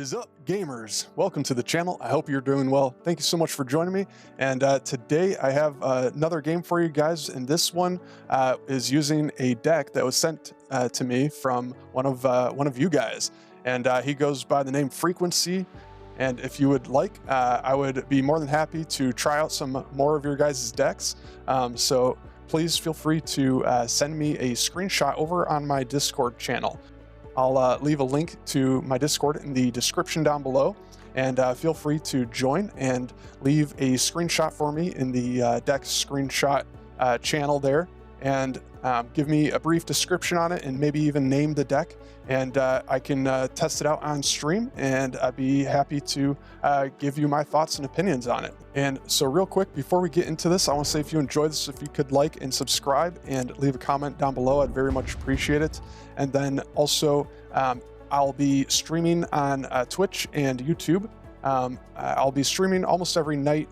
Is up, gamers? Welcome to the channel. I hope you're doing well. Thank you so much for joining me. And today I have another game for you guys, and this one is using a deck that was sent to me from one of you guys, and he goes by the name Frequency. And if you would like, I would be more than happy to try out some more of your guys' decks. So please feel free to send me a screenshot over on my Discord channel. I'll leave a link to my Discord in the description down below, and feel free to join and leave a screenshot for me in the deck screenshot channel there, and give me a brief description on it and maybe even name the deck, and I can test it out on stream, and I'd be happy to give you my thoughts and opinions on it. And so real quick, before we get into this, I want to say if you enjoyed this, if you could like and subscribe and leave a comment down below, I'd very much appreciate it. And then also, I'll be streaming on Twitch and YouTube. I'll be streaming almost every night,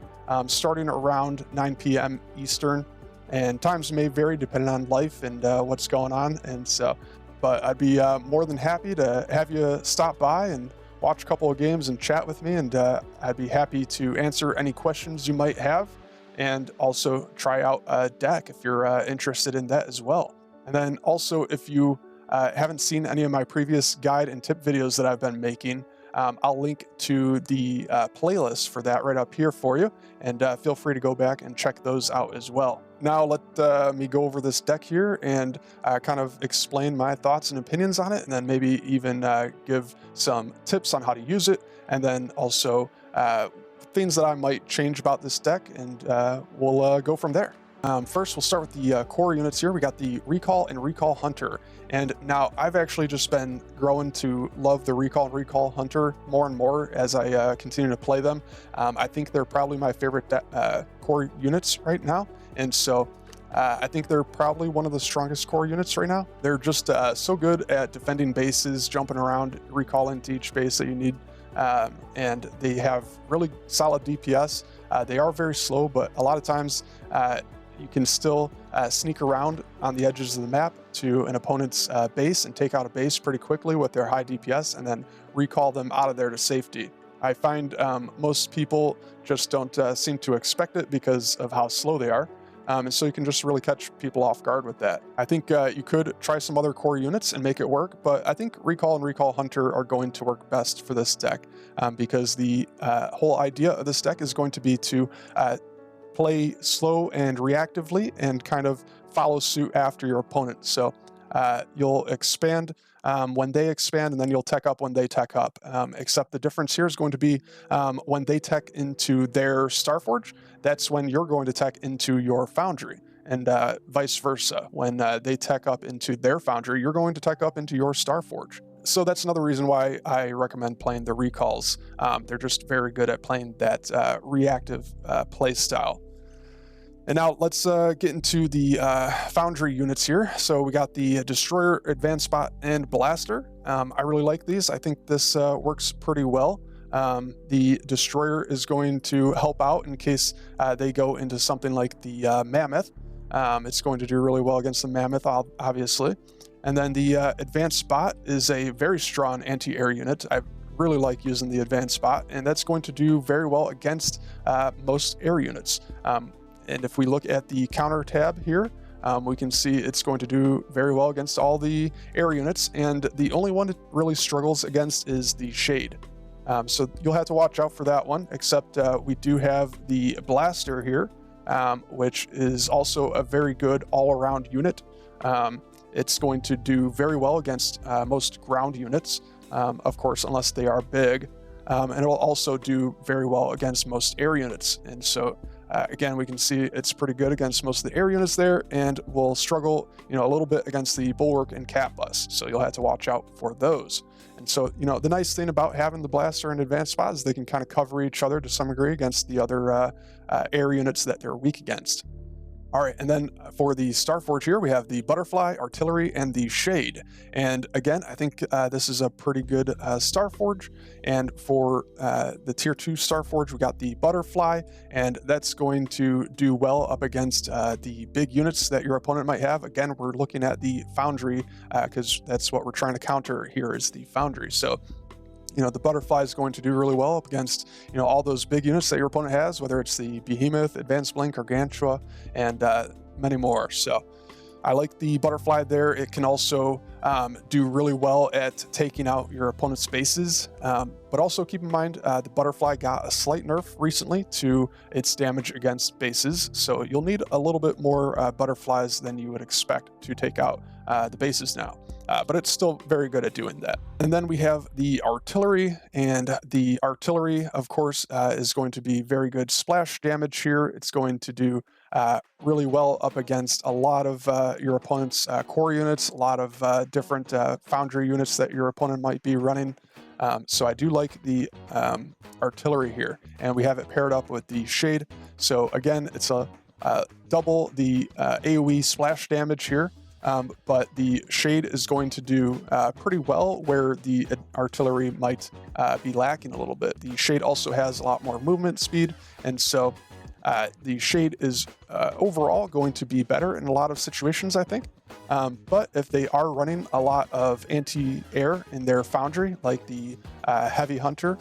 starting around 9 p.m. Eastern, and times may vary depending on life and what's going on. And so, but I'd be more than happy to have you stop by and watch a couple of games and chat with me, and I'd be happy to answer any questions you might have, and also try out a deck if you're interested in that as well. And then also, if you haven't seen any of my previous guide and tip videos that I've been making, I'll link to the playlist for that right up here for you, and feel free to go back and check those out as well. Now let me go over this deck here and kind of explain my thoughts and opinions on it, and then maybe even give some tips on how to use it, and then also things that I might change about this deck, and we'll go from there. First, we'll start with the core units here. We got the Recall and Recall Hunter. And now I've actually just been growing to love the Recall and Recall Hunter more and more as I continue to play them. I think they're probably my favorite core units right now. And so I think they're probably one of the strongest core units right now. They're just so good at defending bases, jumping around, recalling to each base that you need. And they have really solid DPS. They are very slow, but a lot of times you can still sneak around on the edges of the map to an opponent's base and take out a base pretty quickly with their high DPS, and then recall them out of there to safety. I find most people just don't seem to expect it because of how slow they are. And so you can just really catch people off guard with that. I think you could try some other core units and make it work, but I think Recall and Recall Hunter are going to work best for this deck, because the whole idea of this deck is going to be to play slow and reactively and kind of follow suit after your opponent. So you'll expand when they expand, and then you'll tech up when they tech up. Except the difference here is going to be when they tech into their Starforge, that's when you're going to tech into your Foundry, and vice versa. When they tech up into their Foundry, you're going to tech up into your Starforge. So that's another reason why I recommend playing the Recalls. They're just very good at playing that reactive play style. And now let's get into the Foundry units here. So we got the Destroyer, Advanced Spot, and Blaster. I really like these. I think this works pretty well. The Destroyer is going to help out in case they go into something like the Mammoth. It's going to do really well against the Mammoth, obviously. And then the Advanced Spot is a very strong anti-air unit. I really like using the Advanced Spot, and that's going to do very well against most air units. And if we look at the counter tab here, we can see it's going to do very well against all the air units, and the only one it really struggles against is the Shade. So you'll have to watch out for that one, except we do have the Blaster here, which is also a very good all-around unit. It's going to do very well against most ground units, of course, unless they are big. And it will also do very well against most air units. And so, again, we can see it's pretty good against most of the air units there, and will struggle, a little bit against the Bulwark and Cat Bus. So you'll have to watch out for those. And so, the nice thing about having the Blaster and Advanced Spot is they can kind of cover each other to some degree against the other air units that they're weak against. All right, and then for the Starforge here, we have the Butterfly, Artillery, and the Shade. And again, I think this is a pretty good Starforge. And for the Tier 2 Starforge, we got the Butterfly, and that's going to do well up against the big units that your opponent might have. Again, we're looking at the Foundry, because that's what we're trying to counter here is the Foundry. So the butterfly is going to do really well up against, all those big units that your opponent has, whether it's the behemoth, advanced blink, gargantua, and many more. So I like the butterfly there. It can also do really well at taking out your opponent's bases, but also keep in mind the butterfly got a slight nerf recently to its damage against bases, so you'll need a little bit more butterflies than you would expect to take out the bases now. But it's still very good at doing that. And then we have the artillery, and the artillery, of course, is going to be very good splash damage here. It's going to do really well up against a lot of your opponent's core units, a lot of different foundry units that your opponent might be running. So I do like the artillery here, and we have it paired up with the shade. So again, it's a double the AoE splash damage here. But the shade is going to do pretty well where the artillery might be lacking a little bit. The shade also has a lot more movement speed, and so the shade is overall going to be better in a lot of situations, I think. But if they are running a lot of anti-air in their foundry, like the heavy hunter,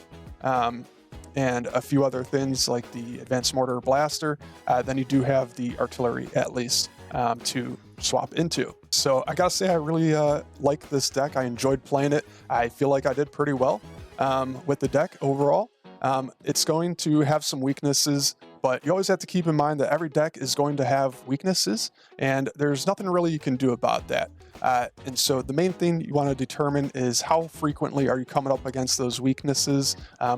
and a few other things like the advanced mortar blaster, then you do have the artillery at least to swap into. So I gotta say, I really like this deck. I enjoyed playing it. I feel like I did pretty well with the deck overall. It's going to have some weaknesses, but you always have to keep in mind that every deck is going to have weaknesses, and there's nothing really you can do about that. And so the main thing you want to determine is how frequently are you coming up against those weaknesses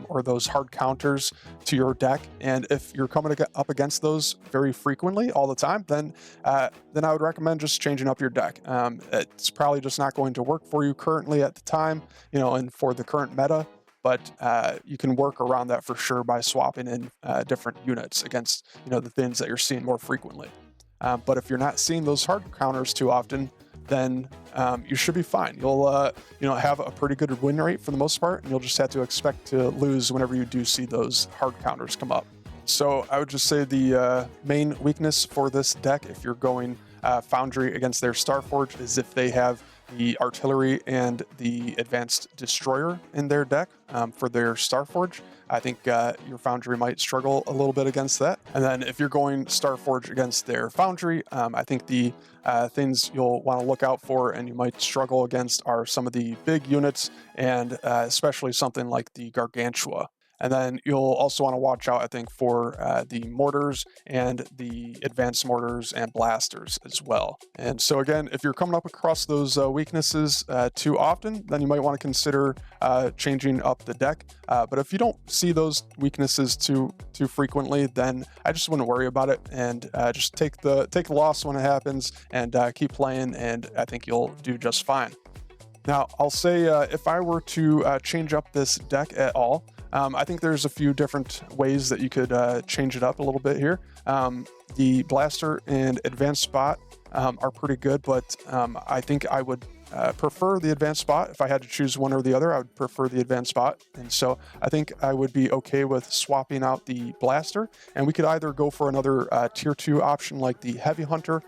or those hard counters to your deck. And if you're coming up against those very frequently all the time, then I would recommend just changing up your deck. It's probably just not going to work for you currently at the time, and for the current meta. But you can work around that for sure by swapping in different units against the things that you're seeing more frequently. But if you're not seeing those hard counters too often, then you should be fine. You'll have a pretty good win rate for the most part, and you'll just have to expect to lose whenever you do see those hard counters come up. So I would just say the main weakness for this deck, if you're going Foundry against their Starforge, is if they have the artillery and the advanced destroyer in their deck for their Starforge. I think your Foundry might struggle a little bit against that. And then if you're going Starforge against their Foundry, I think the things you'll want to look out for and you might struggle against are some of the big units, and especially something like the Gargantua. And then you'll also want to watch out, I think, for the mortars and the advanced mortars and blasters as well. And so again, if you're coming up across those weaknesses too often, then you might want to consider changing up the deck. But if you don't see those weaknesses too frequently, then I just wouldn't worry about it, and just take the loss when it happens, and keep playing, and I think you'll do just fine. Now, I'll say if I were to change up this deck at all, I think there's a few different ways that you could change it up a little bit here. The blaster and advanced spot are pretty good, but I think I would prefer the advanced spot. If I had to choose one or the other, I would prefer the advanced spot. And so I think I would be okay with swapping out the blaster, and we could either go for another tier 2 option like the heavy hunter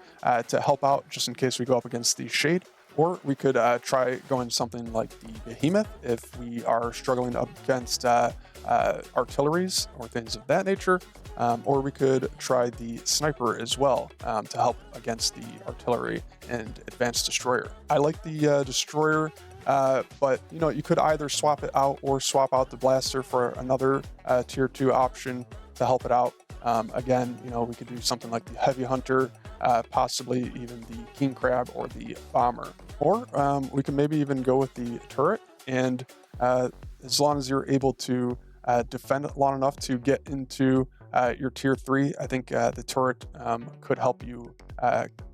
to help out just in case we go up against the shade. Or we could try going something like the behemoth if we are struggling up against artilleries or things of that nature. Or we could try the sniper as well to help against the artillery and advanced destroyer. I like the destroyer, but you could either swap it out or swap out the blaster for another tier 2 option to help it out. Again, we could do something like the heavy hunter, possibly even the king crab or the bomber. Or we can maybe even go with the turret, and as long as you're able to defend it long enough to get into your tier 3, I think the turret could help you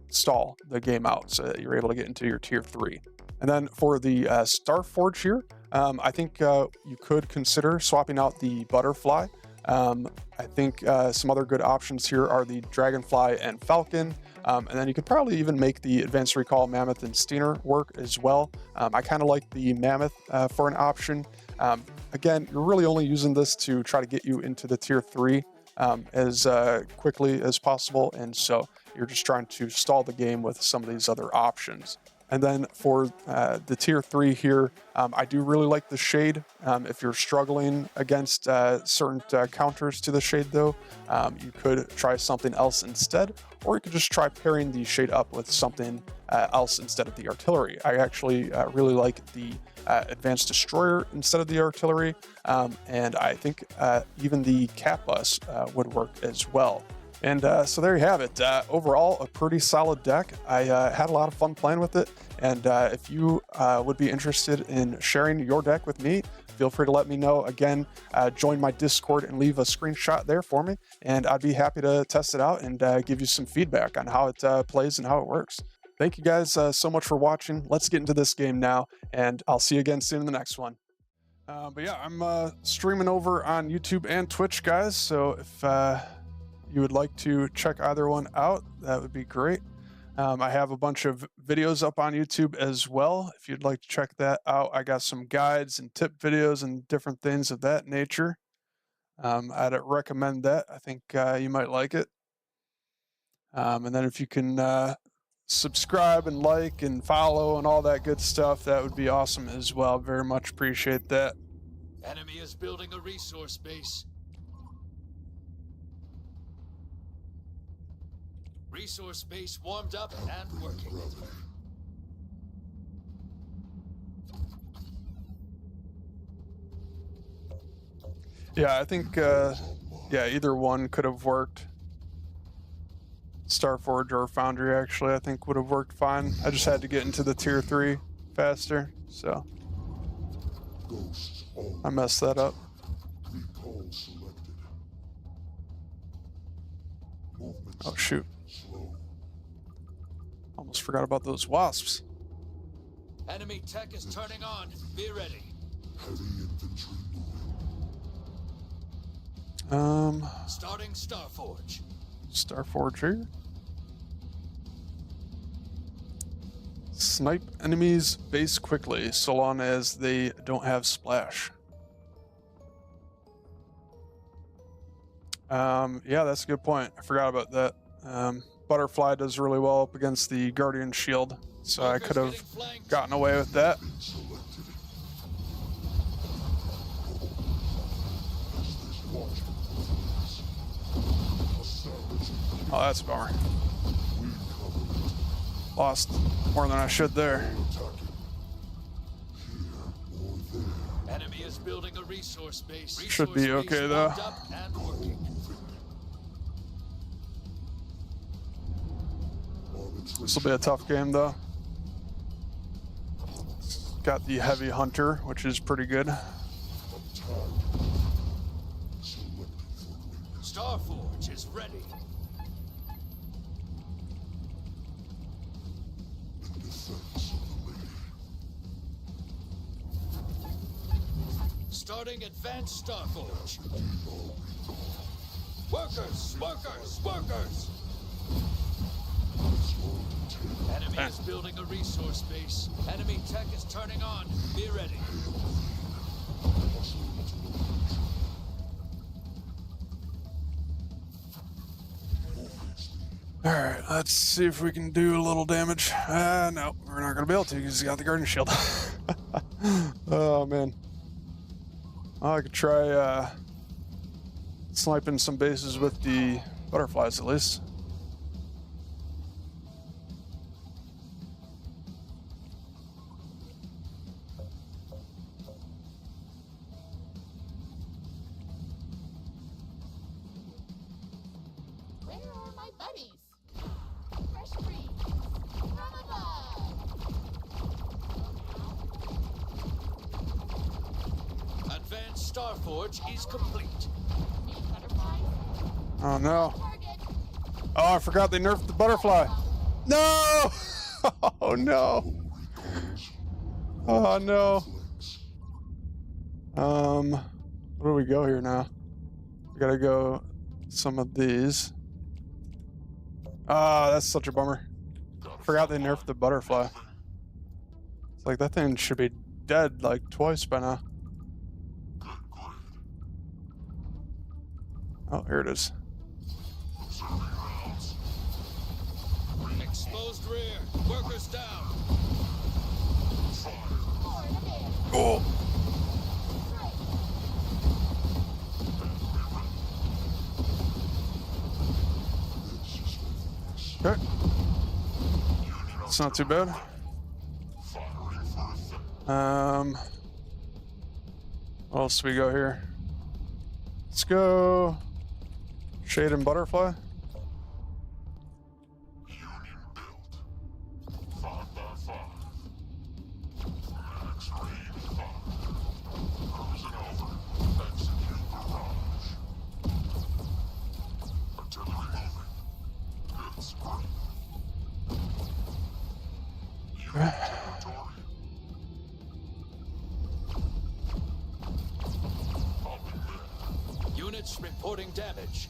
stall the game out so that you're able to get into your tier 3. And then for the Starforge here, I think you could consider swapping out the butterfly. I think some other good options here are the Dragonfly and Falcon, and then you could probably even make the Advanced Recall Mammoth and Steiner work as well. I kind of like the Mammoth for an option. Again, you're really only using this to try to get you into the tier 3 as quickly as possible, and so you're just trying to stall the game with some of these other options. And then for the tier 3 here, I do really like the shade. If you're struggling against certain counters to the shade though, you could try something else instead, or you could just try pairing the shade up with something else instead of the artillery. I actually really like the advanced destroyer instead of the artillery, and I think even the cat bus would work as well. And so there you have it. Overall, a pretty solid deck. I had a lot of fun playing with it. And if you would be interested in sharing your deck with me, feel free to let me know. Again, join my Discord and leave a screenshot there for me. And I'd be happy to test it out and give you some feedback on how it plays and how it works. Thank you guys so much for watching. Let's get into this game now. And I'll see you again soon in the next one. But yeah, I'm streaming over on YouTube and Twitch, guys. So if you would like to check either one out, that would be great. I have a bunch of videos up on YouTube as well. If you'd like to check that out, I got some guides and tip videos and different things of that nature. I'd recommend that. I think you might like it. And then if you can subscribe and like and follow and all that good stuff, that would be awesome as well. Very much appreciate that. Enemy is building a resource base. Resource base warmed up and working. Yeah, I think yeah, either one could have worked. Starforge or Foundry actually I think would have worked fine. I just had to get into the tier 3 faster, so I messed that up. Oh shoot. Almost forgot about those wasps. Enemy tech is turning on. Be ready. Starting Starforge. Starforge here. Snipe enemies base quickly, so long as they don't have splash. Yeah, that's a good point. I forgot about that. Butterfly does really well up against the Guardian Shield, so I could have gotten away with that. Oh, that's a bummer. Lost more than I should there. Enemy is building a resource base. Should be okay though. This will be a tough game though. Got the heavy hunter, which is pretty good. Starforge is ready. Starting advanced Starforge. Workers, workers, workers. Enemy is building a resource base. Enemy tech is turning on. Be ready. Alright, let's see if we can do a little damage. No, we're not going to be able to because he's got the Guardian Shield. Oh, man. Oh, I could try sniping some bases with the butterflies at least. Starforge is complete. Oh no. Oh, I forgot they nerfed the butterfly. No! Oh no. Oh no. Where do we go here now? We gotta go some of these. Ah, that's such a bummer. Forgot they nerfed the butterfly. It's like that thing should be dead like twice by now. Oh, here it is. Exposed rear. Workers down. Oh. Okay. It's not too bad. What else do we go here? Let's go Shade and Butterfly. Units reporting damage.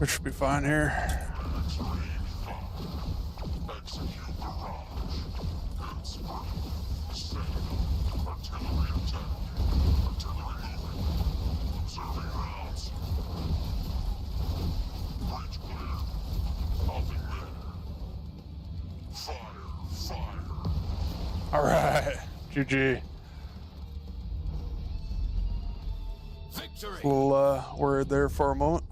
We should be fine here. All right, GG. Victory. Little worried there for a moment.